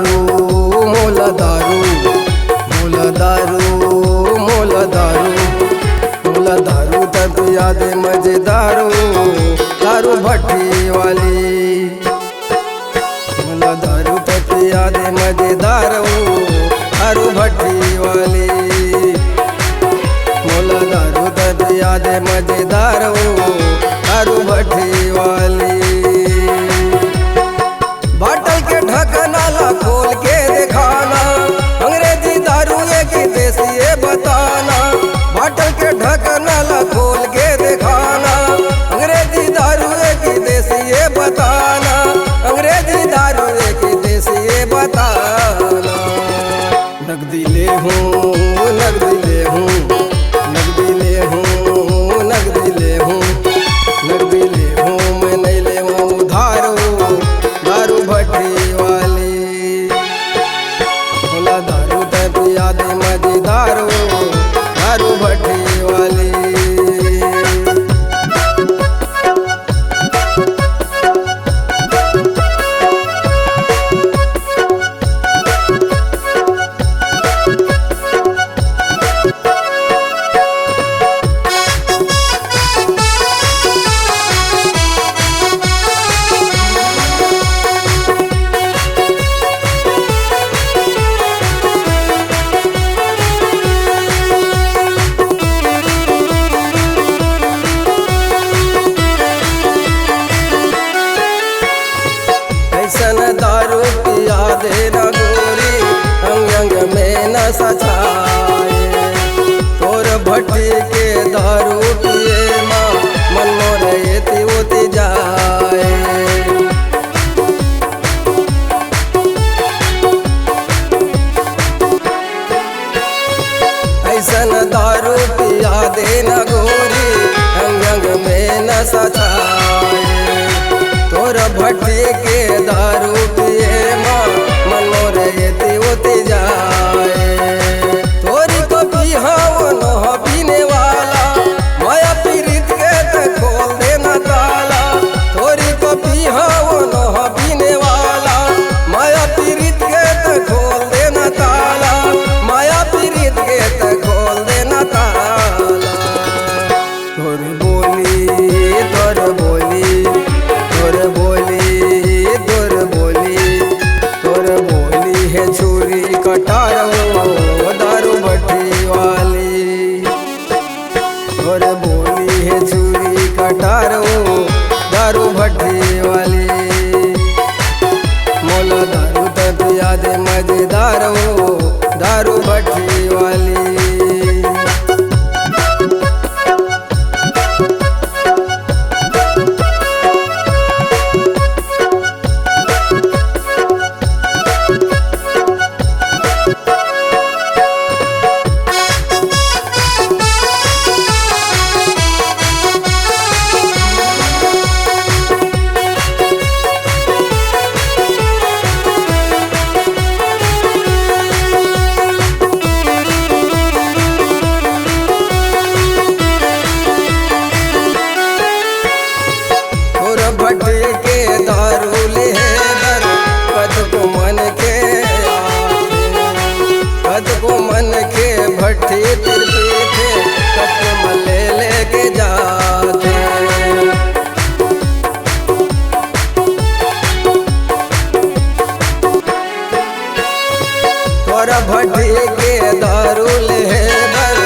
दारू मोला दारू मोला दारू मोला दारू मोला दारू तब याद मजेदारू दारू भट्टी वाली मोला दारू तब याद मजेदारू दारू भट्टी वाली मोला दारू तब याद मजेदारू दारू भट्टी वाली। बाटल के ढक्कना ला खोल के दिखाना अंग्रेजी दारू एक देसी ये बताना। बाटल के ढक्कना ला खोल के दिखाना अंग्रेजी दारू एक देसी ये बताना। अंग्रेजी दारू एक देसी ये बताना। नगदी ले हूँ नगदी ले हूँ नगदी ले हूँ नगदी ले हूँ नगदी ले हूँ मैं नहीं ले उधारू दारू भट्टी वाली मोला दारू तब याद मजेदारू दारू भट्टी वाली। दारू पिया देना गोरी अंग अंग में नशा छाए। तोर भट्टी के दारू पिए माँ मन मोर एती उती जाए। ऐसन दारू पिया देना गोरी अंग अंग में नशा छाए। तोर भट्टी के दारू पिए माँ मन मोर एती उती जाए। तोरी को पिहाओ न पीने वाला माया पीरित के ते खोल देना ताला। तोरी को पिहाओ न पीने वाला माया पीरित के ते खोल देना ताला। माया पीरित के ते खोल देना ताला। तोर बोली तोर बोली तोर बोली तोर बोली तोर बोली है छुरी कटारो दारू भट्टी वाली। तोर बोली है छुरी कटारो दारू भट्टी वाली मोला दारू तब याद मजेदारो दारू भट्टी वाली। भट्टी के दारू ले बर कद को मन के कद को मन के भट्टी तिरपी थे कद मले लेके जाते। तोरा भट्टी के दारू ले बर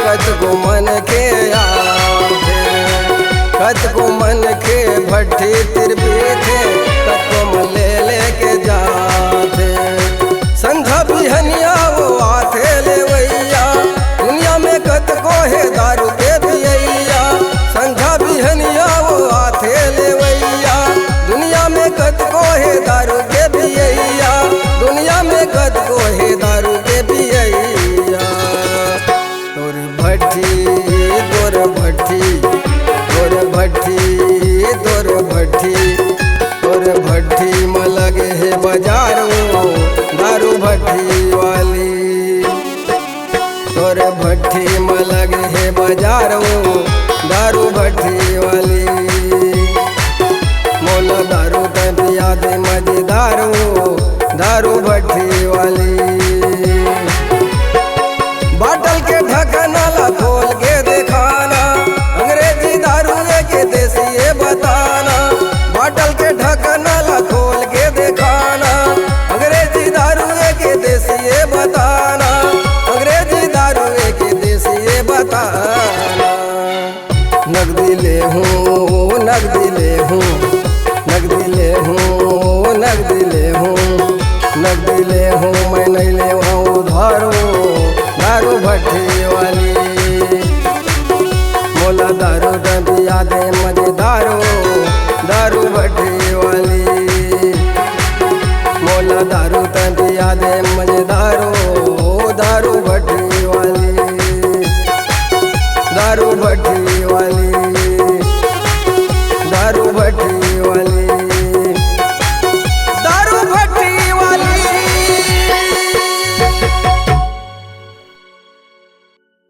कद को मन के आते। कद को मन के भट्टी तिरपी थे कद को मले लेके जाते। संधा बिहनिया वो आते ले वैया दुनिया में कद को है दारू के पियैया। संधा बिहनिया वो आते ले वैया दुनिया में कद को है दारू के पियैया। दुनिया में कद को है दारू के पियैया। तोर भट्टी तोर भट्टी तोर भट्टी तोर भट्टी तोर भट्टी में लगे है बाजारो दारू भट्टी वाली। तोर भट्टी में लगे है बाजारो दारू भट्टी वाली मोला दारू तब याद मजेदारो दारू भट्टी वाली। बाटल के ढक्कना ला खोल के दिखाना, अंग्रेजी दारू के देसी ये बताना। बाटल के ढक्कना ला खोल के दिखाना, अंग्रेजी दारू के देसी ये बताना। अंग्रेजी दारू के देसी ये बताना। नगदी ले हूँ, नगदी ले हूँ, नगदी ले हूँ, नगदी ले हूँ, नगदी ले हूँ, मैं नहीं ले हूँ उधारो दारू भट्टी वाली। मोला दारू डबिया दे मजेदारो दारू भट्टी वाली। मोला दारू डबिया दे मजेदारो